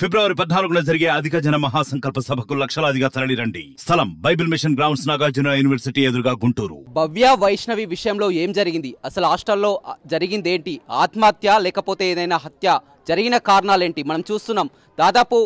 ఫిబ్రవరి 14న జరిగే అధిక జన మహాసంకల్ప సభకు లక్షలాదిగా తరలిరండి. స్థలం Bible mission grounds, Nagarjuna university ఎదురుగా, గుంటూరు. భవ్య వైష్ణవి విషయంలో ఏం జరిగింది? అసలు హాస్టల్లో జరిగిందేంటి? ఆత్మహత్య లేకపోతే ఏదైనా హత్య? జరిగిన కారణాలేంటి? మనం చూస్తున్నాం. దాదాపు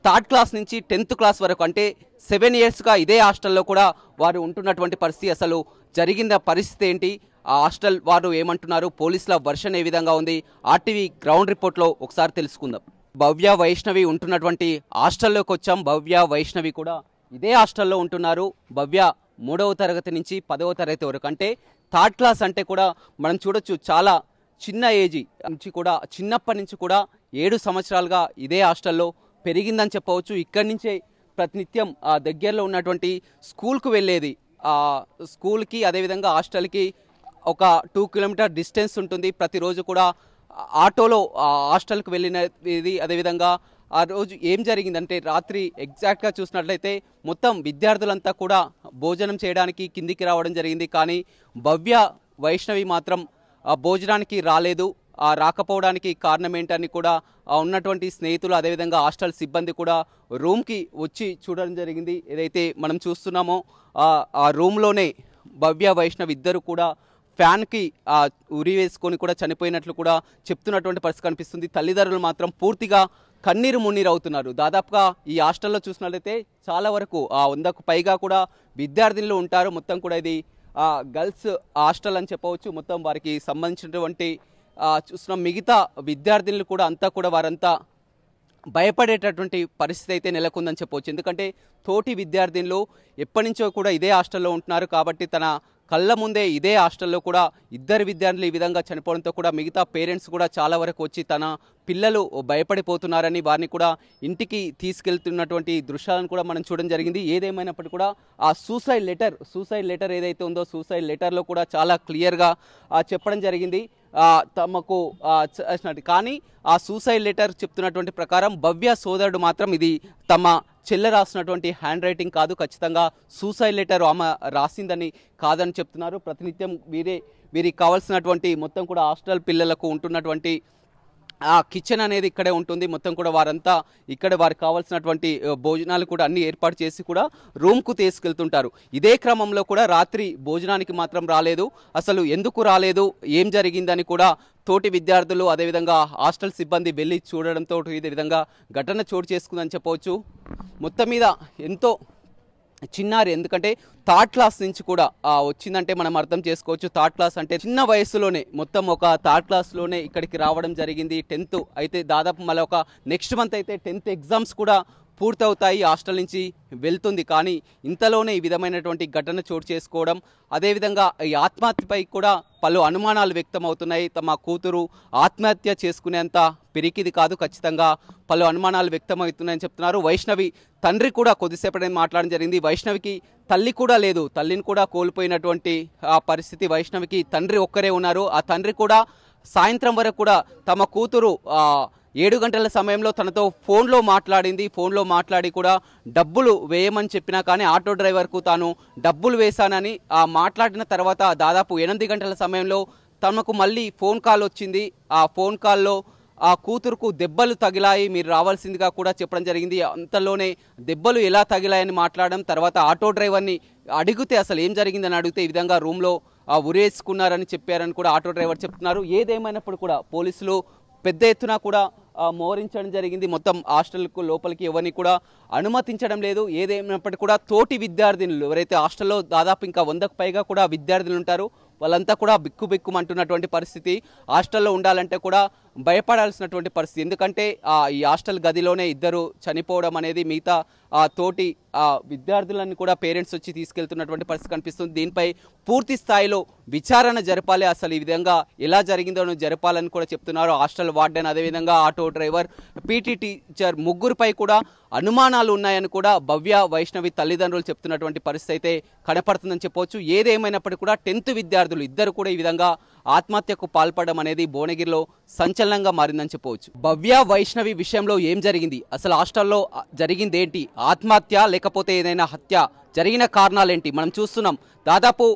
3rd క్లాస్ నుంచి 10th క్లాస్ వరకు, అంటే 7 ఇయర్స్గా ఇదే హాస్టల్లో కూడా వారు ఉంటున్నటువంటి పరిస్థితి. అసలు జరిగిన పరిస్థితి ఏంటి? ఆ హాస్టల్ వారు ఏమంటున్నారు? పోలీసుల వర్షన్ ఏ విధంగా ఉంది? ఆర్టీవీ గ్రౌండ్ రిపోర్ట్లో ఒకసారి తెలుసుకుందాం. భవ్య వైష్ణవి ఉంటున్నటువంటి హాస్టల్లోకి వచ్చాం. భవ్య వైష్ణవి కూడా ఇదే హాస్టల్లో ఉంటున్నారు. భవ్య 3వ తరగతి నుంచి 10వ తరగతి వరకు, అంటే 3rd క్లాస్ అంటే కూడా మనం చూడొచ్చు చాలా చిన్న ఏజీ నుంచి కూడా, చిన్నప్పటి నుంచి కూడా 7 సంవత్సరాలుగా ఇదే హాస్టల్లో పెరిగిందని చెప్పవచ్చు. ఇక్కడి నుంచే ప్రతినిత్యం దగ్గరలో ఉన్నటువంటి స్కూల్కు వెళ్ళేది. స్కూల్కి అదేవిధంగా హాస్టల్కి ఒక 2 కిలోమీటర్ డిస్టెన్స్ ఉంటుంది. ప్రతిరోజు కూడా ఆటోలో హాస్టల్కి వెళ్ళినది. అదేవిధంగా ఆ రోజు ఏం జరిగిందంటే, రాత్రి ఎగ్జాక్ట్గా చూసినట్లయితే మొత్తం విద్యార్థులంతా కూడా భోజనం చేయడానికి కిందికి రావడం జరిగింది. కానీ భవ్య వైష్ణవి మాత్రం భోజనానికి రాలేదు. రాకపోవడానికి కారణం ఏంటని కూడా ఉన్నటువంటి స్నేహితులు అదేవిధంగా హాస్టల్ సిబ్బంది కూడా రూమ్కి వచ్చి చూడడం జరిగింది. ఏదైతే మనం చూస్తున్నామో ఆ రూమ్లోనే భవ్య వైష్ణవి ఇద్దరు కూడా ఫ్యాన్కి ఉరి వేసుకొని కూడా చనిపోయినట్లు కూడా చెప్తున్నటువంటి పరిస్థితి కనిపిస్తుంది. తల్లిదండ్రులు మాత్రం పూర్తిగా కన్నీరు మున్నీరు అవుతున్నారు. దాదాపుగా ఈ హాస్టల్లో చూసినట్లయితే చాలా వరకు 100కు పైగా కూడా విద్యార్థినులు ఉంటారు. మొత్తం కూడా ఇది గర్ల్స్ హాస్టల్ అని చెప్పవచ్చు. మొత్తం వారికి సంబంధించినటువంటి చూసిన మిగతా విద్యార్థినులు కూడా అంతా కూడా వారంతా భయపడేటటువంటి పరిస్థితి అయితే నెలకొందని చెప్పవచ్చు. ఎందుకంటే తోటి విద్యార్థినులు ఎప్పటి నుంచో కూడా ఇదే హాస్టల్లో ఉంటున్నారు కాబట్టి తన కళ్ళ ముందే ఇదే హాస్టల్లో కూడా 2 విద్యార్థులు ఈ విధంగా చనిపోవడంతో కూడా మిగతా పేరెంట్స్ కూడా చాలా వరకు వచ్చి తన పిల్లలు భయపడిపోతున్నారని వారిని కూడా ఇంటికి తీసుకెళ్తున్నటువంటి దృశ్యాలను కూడా మనం చూడడం జరిగింది. ఏదేమైనప్పటికీ కూడా ఆ సూసైడ్ లెటర్ ఏదైతే ఉందో సూసైడ్ లెటర్లో కూడా చాలా క్లియర్గా చెప్పడం జరిగింది తమకు. కానీ ఆ సూసైడ్ లెటర్ చెప్తున్నటువంటి ప్రకారం భవ్య సోదరుడు మాత్రం ఇది తమ చెల్లె రాసినటువంటి హ్యాండ్ రైటింగ్ కాదు, ఖచ్చితంగా సూసైడ్ లెటర్ ఆమె రాసిందని కాదని చెప్తున్నారు. ప్రతినిత్యం వీరికి కావాల్సినటువంటి మొత్తం కూడా హాస్టల్ పిల్లలకు ఉంటున్నటువంటి కిచెన్ అనేది ఇక్కడే ఉంటుంది. మొత్తం కూడా వారంతా ఇక్కడ వారికి కావాల్సినటువంటి భోజనాలు కూడా అన్ని ఏర్పాటు చేసి కూడా రూమ్కు తీసుకెళ్తుంటారు. ఇదే క్రమంలో కూడా రాత్రి భోజనానికి మాత్రం రాలేదు. అసలు ఎందుకు రాలేదు, ఏం జరిగిందని కూడా తోటి విద్యార్థులు అదేవిధంగా హాస్టల్ సిబ్బంది వెళ్ళి చూడడంతో ఇదే విధంగా ఘటన చోటు చేసుకుందని చెప్పవచ్చు. మొత్తం మీద ఎంతో చిన్నారి, ఎందుకంటే 3rd క్లాస్ నుంచి కూడా వచ్చిందంటే మనం అర్థం చేసుకోవచ్చు. 3rd క్లాస్ అంటే చిన్న వయసులోనే, మొత్తం ఒక 3rd క్లాస్లోనే ఇక్కడికి రావడం జరిగింది. 10th అయితే దాదాపు మళ్ళీ ఒక నెక్స్ట్ మంత్ అయితే 10th ఎగ్జామ్స్ కూడా పూర్తవుతాయి. హాస్టల్ నుంచి వెళ్తుంది. కానీ ఇంతలోనే ఈ విధమైనటువంటి ఘటన చోటు చేసుకోవడం, అదేవిధంగా ఈ ఆత్మహత్యపై కూడా పలు అనుమానాలు వ్యక్తం అవుతున్నాయి. తమ కూతురు ఆత్మహత్య చేసుకునేంత పిరికిది కాదు, ఖచ్చితంగా పలు అనుమానాలు వ్యక్తమవుతున్నాయని చెప్తున్నారు. వైష్ణవి తండ్రి కూడా కొద్దిసేపటి మాట్లాడడం జరిగింది. వైష్ణవికి తల్లి కూడా లేదు, తల్లిని కూడా కోల్పోయినటువంటి పరిస్థితి. వైష్ణవికి తండ్రి ఒక్కరే ఉన్నారు. ఆ తండ్రి కూడా సాయంత్రం వరకు కూడా తమ కూతురు 7 గంటల సమయంలో తనతో ఫోన్లో మాట్లాడి కూడా డబ్బులు వేయమని చెప్పినా కానీ ఆటో డ్రైవర్కు తాను డబ్బులు వేశానని మాట్లాడిన తర్వాత దాదాపు 8 గంటల సమయంలో తనకు మళ్ళీ ఫోన్ కాల్ వచ్చింది. ఆ ఫోన్ కాల్లో ఆ కూతురుకు దెబ్బలు తగిలాయి, మీరు రావాల్సిందిగా కూడా చెప్పడం జరిగింది. అంతలోనే దెబ్బలు ఎలా తగిలాయని మాట్లాడడం, తర్వాత ఆటో డ్రైవర్ని అడిగితే అసలు ఏం జరిగిందని అడిగితే ఈ విధంగా రూమ్లో ఉరేసుకున్నారని చెప్పారని కూడా ఆటో డ్రైవర్ చెప్తున్నారు. ఏదేమైనప్పుడు కూడా పోలీసులు పెద్ద ఎత్తున కూడా మోహరించడం జరిగింది. మొత్తం హాస్టల్కు లోపలికి ఎవరిని కూడా అనుమతించడం లేదు. ఏదేమైనప్పటికీ కూడా తోటి విద్యార్థినులు ఎవరైతే హాస్టల్లో దాదాపు ఇంకా 100కు పైగా కూడా విద్యార్థులు ఉంటారు, వాళ్ళంతా కూడా బిక్కుమంటున్నటువంటి పరిస్థితి. హాస్టల్లో ఉండాలంటే కూడా భయపడాల్సినటువంటి పరిస్థితి. ఎందుకంటే ఈ హాస్టల్ గదిలోనే 2 చనిపోవడం అనేది మిగతా తోటి విద్యార్థులను కూడా పేరెంట్స్ వచ్చి తీసుకెళ్తున్నటువంటి పరిస్థితి కనిపిస్తుంది. దీనిపై పూర్తి స్థాయిలో విచారణ జరపాలి, అసలు ఈ విధంగా ఎలా జరిగిందో జరపాలని కూడా చెప్తున్నారు. హాస్టల్ వార్డెన్ అదేవిధంగా ఆటో డ్రైవర్, పీటీ టీచర్ ముగ్గురుపై కూడా అనుమానాలు ఉన్నాయని కూడా భవ్య వైష్ణవి తల్లిదండ్రులు చెప్తున్నటువంటి పరిస్థితి అయితే కనపడుతుందని చెప్పవచ్చు. ఏదేమైనప్పటికీ కూడా 10th విద్యార్థులు ఇద్దరు కూడా ఈ విధంగా ఆత్మహత్యకు పాల్పడడం అనేది భువనగిరిలో సంచలనంగా మారిందని చెప్పవచ్చు. భవ్య వైష్ణవి విషయంలో ఏం జరిగింది? అసలు హాస్టల్లో జరిగిందేంటి? ఆత్మహత్య లేకపోతే ఏదైనా హత్య? జరిగిన కారణాలేంటి? మనం చూస్తున్నాం. దాదాపు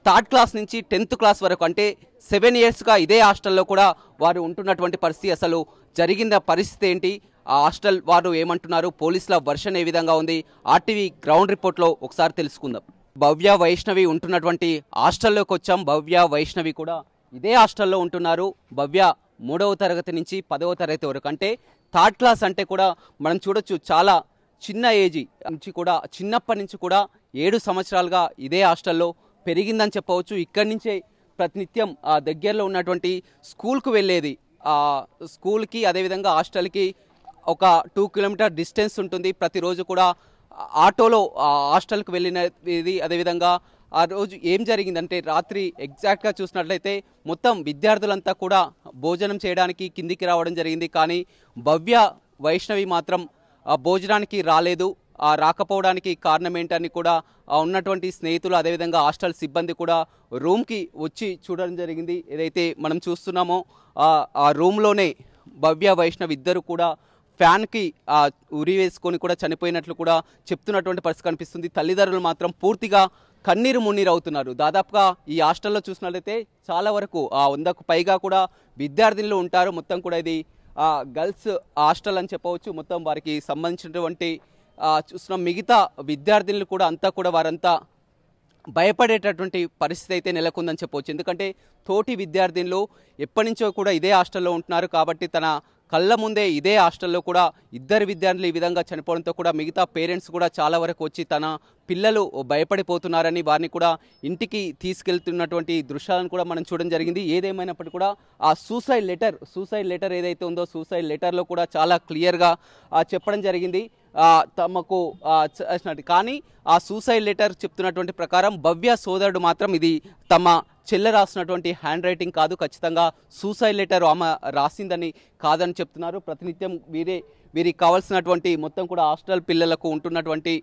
3rd క్లాస్ నుంచి 10th క్లాస్ వరకు, అంటే 7 ఇయర్స్గా ఇదే హాస్టల్లో కూడా వారు ఉంటున్నటువంటి పరిస్థితి. అసలు జరిగిన పరిస్థితి ఏంటి? ఆ హాస్టల్ వారు ఏమంటున్నారు, పోలీసుల వర్షన్ ఏ విధంగా ఉంది, ఆర్టీవీ గ్రౌండ్ రిపోర్ట్లో ఒకసారి తెలుసుకుందాం. భవ్య వైష్ణవి ఉంటున్నటువంటి హాస్టల్లోకి వచ్చాం. భవ్య వైష్ణవి కూడా ఇదే హాస్టల్లో ఉంటున్నారు. భవ్య 3వ తరగతి నుంచి 10వ తరగతి వరకు, అంటే థర్డ్ క్లాస్ అంటే కూడా మనం చూడొచ్చు చాలా చిన్న ఏజీ నుంచి కూడా, చిన్నప్పటి నుంచి కూడా 7 సంవత్సరాలుగా ఇదే హాస్టల్లో పెరిగిందని చెప్పవచ్చు. ఇక్కడి నుంచే ప్రతినిత్యం దగ్గరలో ఉన్నటువంటి స్కూల్కు వెళ్ళేది. స్కూల్కి అదేవిధంగా హాస్టల్కి ఒక 2 కిలోమీటర్ డిస్టెన్స్ ఉంటుంది. ప్రతిరోజు కూడా ఆటోలో హాస్టల్కి వెళ్ళినది. అదేవిధంగా ఆ రోజు ఏం జరిగిందంటే రాత్రి ఎగ్జాక్ట్గా చూసినట్లయితే మొత్తం విద్యార్థులంతా కూడా భోజనం చేయడానికి కిందికి రావడం జరిగింది. కానీ భవ్య వైష్ణవి మాత్రం భోజనానికి రాలేదు. రాకపోవడానికి కారణం ఏంటని కూడా ఉన్నటువంటి స్నేహితులు అదేవిధంగా హాస్టల్ సిబ్బంది కూడా రూమ్కి వచ్చి చూడడం జరిగింది. ఏదైతే మనం చూస్తున్నామో ఆ రూమ్లోనే భవ్య వైష్ణవి ఇద్దరు కూడా ఫ్యాన్కి ఉరి వేసుకొని కూడా చనిపోయినట్లు కూడా చెప్తున్నటువంటి పరిస్థితి కనిపిస్తుంది. తల్లిదండ్రులు మాత్రం పూర్తిగా కన్నీరు మున్నీరు అవుతున్నారు. దాదాపుగా ఈ హాస్టల్లో చూసినట్లయితే చాలా వరకు 100కు పైగా కూడా విద్యార్థినులు ఉంటారు. మొత్తం కూడా ఇది గర్ల్స్ హాస్టల్ అని చెప్పవచ్చు. మొత్తం వారికి సంబంధించినటువంటి చూసిన మిగతా విద్యార్థినులు కూడా అంతా కూడా వారంతా భయపడేటటువంటి పరిస్థితి అయితే నెలకొందని చెప్పవచ్చు. ఎందుకంటే తోటి విద్యార్థినులు ఎప్పటి నుంచో కూడా ఇదే హాస్టల్లో ఉంటున్నారు కాబట్టి తన కళ్ళ ముందే ఇదే హాస్టల్లో కూడా 2 విద్యార్థులు ఈ విధంగా చనిపోవడంతో కూడా మిగతా పేరెంట్స్ కూడా చాలా వరకు వచ్చి తన పిల్లలు భయపడిపోతున్నారని వారిని కూడా ఇంటికి తీసుకెళ్తున్నటువంటి దృశ్యాలను కూడా మనం చూడడం జరిగింది. ఏదేమైనప్పటికీ కూడా ఆ సూసైడ్ లెటర్ ఏదైతే ఉందో సూసైడ్ లెటర్లో కూడా చాలా క్లియర్గా చెప్పడం జరిగింది తమకు. కానీ ఆ సూసైడ్ లెటర్ చెప్తున్నటువంటి ప్రకారం భవ్య సోదరుడు మాత్రం ఇది తమ చెల్లె రాసినటువంటి హ్యాండ్ రైటింగ్ కాదు, ఖచ్చితంగా సూసైడ్ లెటర్ ఆమె రాసిందని కాదని చెప్తున్నారు. ప్రతినిత్యం వీరికి కావాల్సినటువంటి మొత్తం కూడా హాస్టల్ పిల్లలకు ఉంటున్నటువంటి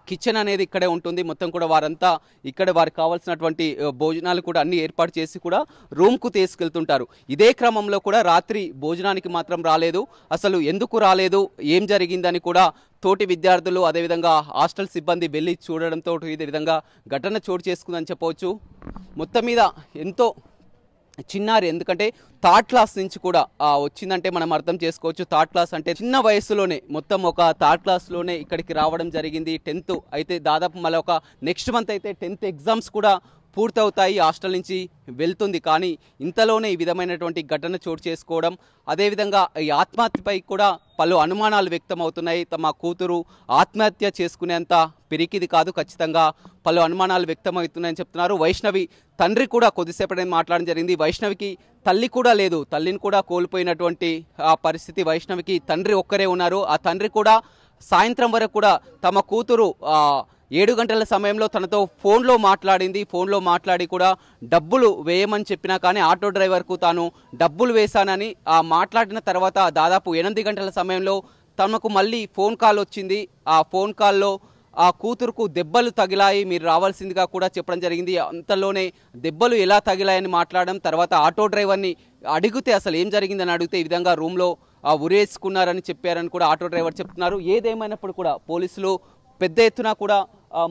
కిచెన్ అనేది ఇక్కడే ఉంటుంది. మొత్తం కూడా వారంతా ఇక్కడ వారికి కావాల్సినటువంటి భోజనాలు కూడా అన్ని ఏర్పాటు చేసి కూడా రూమ్కు తీసుకెళ్తుంటారు. ఇదే క్రమంలో కూడా రాత్రి భోజనానికి మాత్రం రాలేదు. అసలు ఎందుకు రాలేదు, ఏం జరిగిందని కూడా తోటి విద్యార్థులు అదేవిధంగా హాస్టల్ సిబ్బంది వెళ్ళి చూడడంతో ఇదే విధంగా ఘటన చోటు చేసుకుందని చెప్పవచ్చు. మొత్తం మీద ఎంతో చిన్నారి, ఎందుకంటే థర్డ్ క్లాస్ నుంచి కూడా వచ్చిందంటే మనం అర్థం చేసుకోవచ్చు. థర్డ్ క్లాస్ అంటే చిన్న వయసులోనే మొత్తం ఒక థర్డ్ క్లాస్లోనే ఇక్కడికి రావడం జరిగింది. 10th అయితే దాదాపు మళ్ళీ ఒక నెక్స్ట్ మంత్ అయితే 10th ఎగ్జామ్స్ కూడా పూర్తవుతాయి, హాస్టల్ నుంచి వెళ్తుంది. కానీ ఇంతలోనే ఈ విధమైనటువంటి ఘటన చోటు చేసుకోవడం, అదేవిధంగా ఈ ఆత్మహత్యపై కూడా పలు అనుమానాలు వ్యక్తం అవుతున్నాయి. తమ కూతురు ఆత్మహత్య చేసుకునేంత పిరికిది కాదు, ఖచ్చితంగా పలు అనుమానాలు వ్యక్తమవుతున్నాయని చెప్తున్నారు. వైష్ణవి తండ్రి కూడా కొద్దిసేపటి మాట్లాడడం జరిగింది. వైష్ణవికి తల్లి కూడా లేదు, తల్లిని కూడా కోల్పోయినటువంటి పరిస్థితి. వైష్ణవికి తండ్రి ఒక్కరే ఉన్నారు. ఆ తండ్రి కూడా సాయంత్రం వరకు కూడా తమ కూతురు 7 గంటల సమయంలో తనతో ఫోన్లో మాట్లాడి కూడా డబ్బులు వేయమని చెప్పినా కానీ ఆటో డ్రైవర్కు తాను డబ్బులు వేశానని మాట్లాడిన తర్వాత దాదాపు 8 గంటల సమయంలో తమకు మళ్ళీ ఫోన్ కాల్ వచ్చింది. ఆ ఫోన్ కాల్లో ఆ కూతురుకు దెబ్బలు తగిలాయి, మీరు రావాల్సిందిగా కూడా చెప్పడం జరిగింది. అంతలోనే దెబ్బలు ఎలా తగిలాయని మాట్లాడడం, తర్వాత ఆటో డ్రైవర్ని అడిగితే అసలు ఏం జరిగిందని అడిగితే ఈ విధంగా రూమ్లో ఉరేసుకున్నారని చెప్పారని కూడా ఆటో డ్రైవర్ చెప్తున్నారు. ఏదేమైనప్పుడు కూడా పోలీసులు పెద్ద ఎత్తున కూడా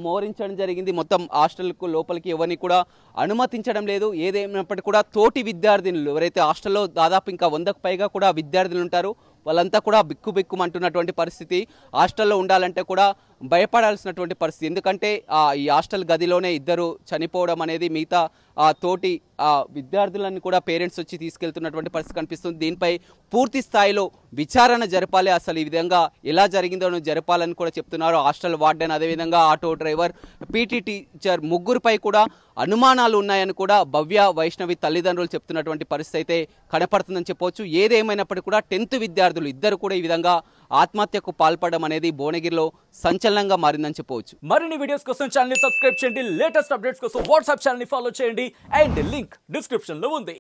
మోహరించడం జరిగింది. మొత్తం హాస్టల్కు లోపలికి ఎవరిని కూడా అనుమతించడం లేదు. ఏదేమైనప్పటికీ కూడా తోటి విద్యార్థినులు ఎవరైతే హాస్టల్లో దాదాపు ఇంకా 100కు పైగా కూడా విద్యార్థులు ఉంటారు, వాళ్ళంతా కూడా బిక్కుబిక్కుమంటున్నటువంటి పరిస్థితి. హాస్టల్లో ఉండాలంటే కూడా భయపడాల్సినటువంటి పరిస్థితి. ఎందుకంటే ఈ హాస్టల్ గదిలోనే 2 చనిపోవడం అనేది మిగతా తోటి విద్యార్థులను కూడా పేరెంట్స్ వచ్చి తీసుకెళ్తున్నటువంటి పరిస్థితి కనిపిస్తుంది. దీనిపై పూర్తి స్థాయిలో విచారణ జరపాలి, అసలు ఈ విధంగా ఎలా జరిగిందో జరపాలని కూడా చెప్తున్నారు. హాస్టల్ వార్డెన్ అదేవిధంగా ఆటో డ్రైవర్, పీటీ టీచర్ ముగ్గురుపై కూడా అనుమానాలు ఉన్నాయని కూడా భవ్య వైష్ణవి తల్లిదండ్రులు చెప్తున్నటువంటి పరిస్థితి అయితే కనపడుతుందని చెప్పవచ్చు. ఏదేమైనప్పటికీ కూడా 10th విద్యార్థులు 2 కూడా ఈ విధంగా ఆత్మహత్యకు పాల్పడడం అనేది భువనగిరిలో సంచలనంగా మారిందని చెప్పవచ్చు. మరిన్ని వీడియోస్ కోసం ఛానల్ ని సబ్స్క్రైబ్ చేయండి, లేటెస్ట్ అప్డేట్స్ కోసం వాట్సాప్ ఛానల్ ని ఫాలో చేయండి అండ్ లింక్ డిస్క్రిప్షన్ లో ఉంది.